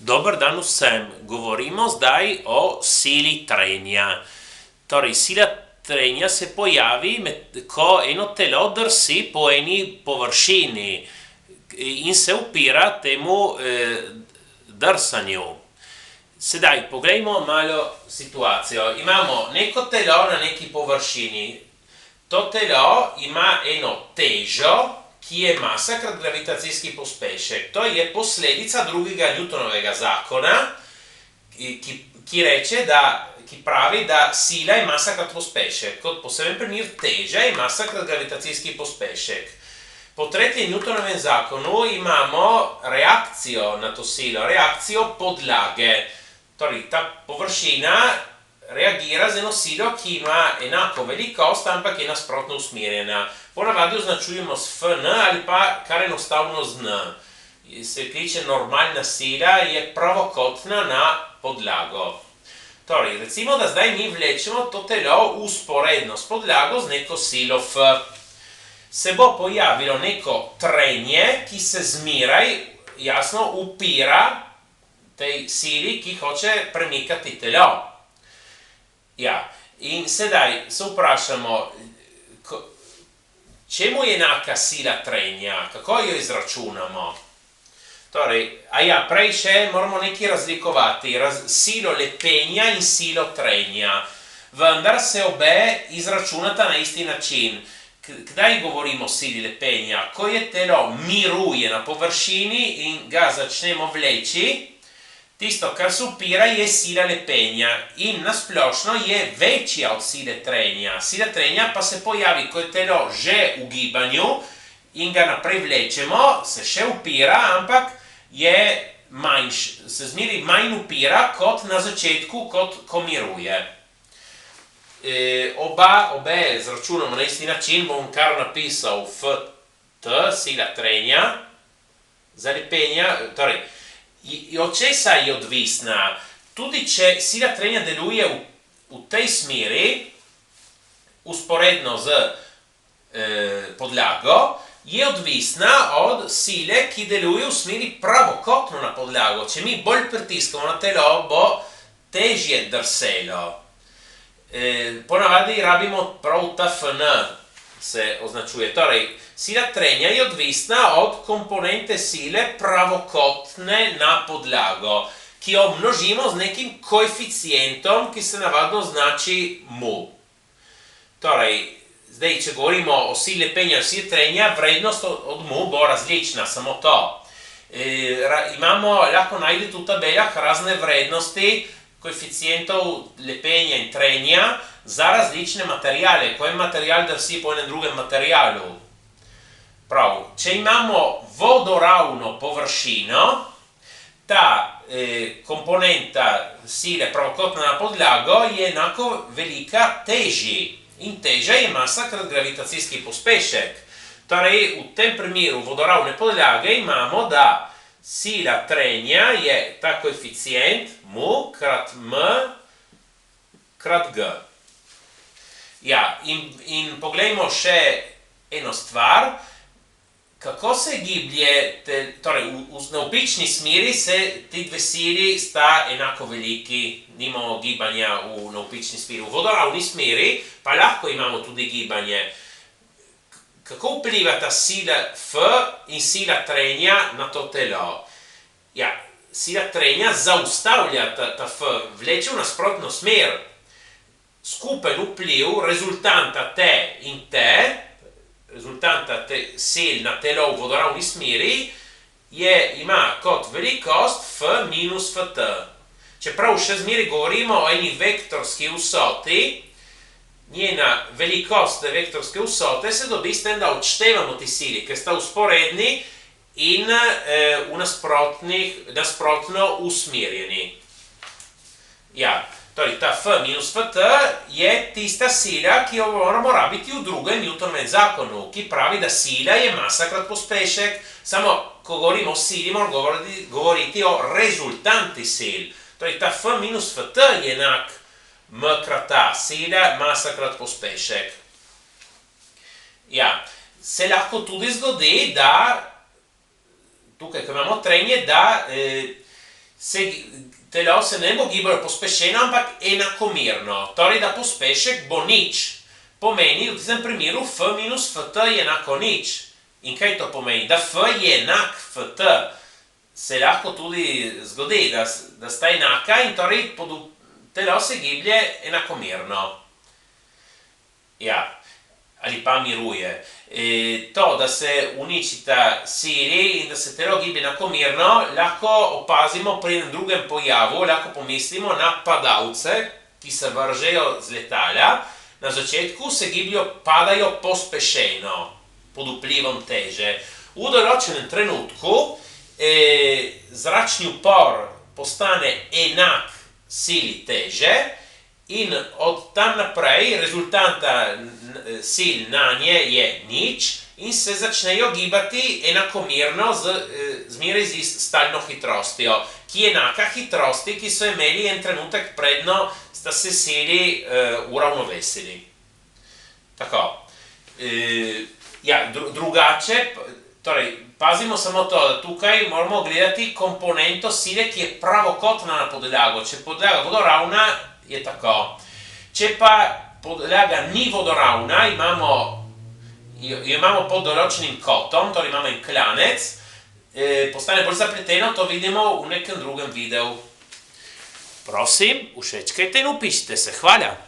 Dobar dan vsem. Govorimo zdaj o sili trenja. Torej, sila trenja se pojavi, ko eno telo drsi po eni površini in se upira temu drsanju. Sedaj, poglejmo malo situacijo. Imamo neko telo na neki površini. To telo ima eno težo, ki je masa krat gravitacijski pospešek. To je posledica drugega Newtonovega zakona, ki pravi, da sila je masa krat pospešek. Kot poseben primer teža je masa krat gravitacijski pospešek. Po tretjem Newtonovem zakonu imamo reakcijo na to silo, reakcijo podlage. Torej, ta površina reagira z eno silo, ki ima enako velikost, ampak je nasprotno usmerjena. Ponavadi označujemo s Fn ali pa kar enostavno z N. Se kliče normalna sila, je pravokotna na podlago. Torej, recimo, da zdaj mi vlečemo to telo vzporedno s podlago z neko silo F. Se bo pojavilo neko trenje, ki se zmeraj jasno upira tej sili, ki hoče premikati telo. Ja, in sedaj se vprašamo, čemu je enaka sila trenja, kako jo izračunamo? Torej, prej še moramo nekaj razlikovati, silo lepenja in silo trenja, vendar se obe izračunata na isti način. Kdaj govorimo o sili lepenja? Ko je telo miruje na površini in ga začnemo vleči, tisto, kar se upira, je sila lepenja in nasplošno je večja od sile trenja. Sila trenja pa se pojavi, ko je telo že v gibanju in ga naprej vlečemo, se še upira, ampak se zmeri manj upira kot na začetku, ko miruje. Obe izračunamo na isti način, bom kar napisal Ft, sila trenja, za lepenja, torej, od česa je odvisna? Tudi če sila trenja deluje v tej smeri, vzporedno z podlago, je odvisna od sile, ki deluje v smeri pravokotno na podlago. Če mi bolj pritiskamo na telo, bo težje drselo. Ponavadi rabimo prav ta Fn, se označuje. Torej, sila trenja je odvisna od komponente sile pravokotne na podlago, ki jo množimo z nekim koeficientom, ki se navadno označi mu. Torej, zdaj, če govorimo o sili lepenja in sili trenja, vrednost od mu bo različna, samo to. Lahko najdete v tabelah razne vrednosti koeficientov lepenja in trenja za različne materijale, ko en material drsi po enem drugem materialu. Prav, če imamo vodoravno površino, ta komponenta sile pravokotna na podlago je enako velika teži. In teža je masa krat gravitacijski pospešek. Torej, v tem primeru vodoravne podlage imamo, da sila trenja je ta koeficient mu krat m krat g. Ja, in poglejmo še eno stvar, kako se giblje, torej v navpični smeri se ti dve sili sta enako veliki, nimamo gibanja v navpični smeri. V vodoravni smeri pa lahko imamo tudi gibanje. Kako vplivata sila F in sila trenja na to telo? Ja, sila trenja zaustavlja ta F, vleče v nasprotno smer. Skupen vpliv rezultanta T in T, rezultanta sil na telo v vodoravni smeri, ima kot velikost F minus Ft. Čeprav še zmeri govorimo o eni vektorski vsoti, njena velikost vektorske vsote se dobi s tem, da odštevamo ti sili, ker sta vzporedni in nasprotno usmerjeni. Ja, torej ta F minus Ft je tista sila, ki jo moramo rabiti v drugem Newtonovem zakonu, ki pravi, da sila je masa krat pospešek, samo ko govorimo o sili, moramo govoriti o rezultanti sil. Torej ta F minus Ft je enak m krat a, sila, masa krat pospešek. Ja, se lahko tudi zgodi, da tukaj, ko imamo trenje, da telo se ne bo gibalo pospešeno, ampak enakomerno. Torej, da pospešek bo nič. Pomeni, v tem primeru f minus ft je enako nič. In kaj to pomeni? Da f je enak ft. Se lahko tudi zgodi, da sta enaka in torej telo se giblje enakomerno. Ja, ali pa miruje. To, da se uničita sili in da se telo giblje enakomerno, lahko opazimo pri enem drugem pojavu, lahko pomislimo na padalce, ki se vržejo z letala. Na začetku se padajo pospešeno, pod vplivom teže. V določenem trenutku zračni upor postane enak sili teže in od tam naprej rezultanta sil na nje je nič in se začnejo gibati enakomerno zmeraj z stalno hitrostjo, ki je enaka hitrosti, ki so imeli en trenutek predno, sta se sili uravnovesili. Tako. Ja, drugače, torej, pazimo samo to, da tukaj moramo gledati komponento sile, ki je pravokotna na podlago. Če podlaga vodoravna, je tako. Če pa podlaga ni vodoravna, jo imamo pod določenim kotom, torej imamo en klanec, postane bolj zapleteno, to vidimo v nekem drugem videu. Prosim, všečkajte in upišite se. Hvala!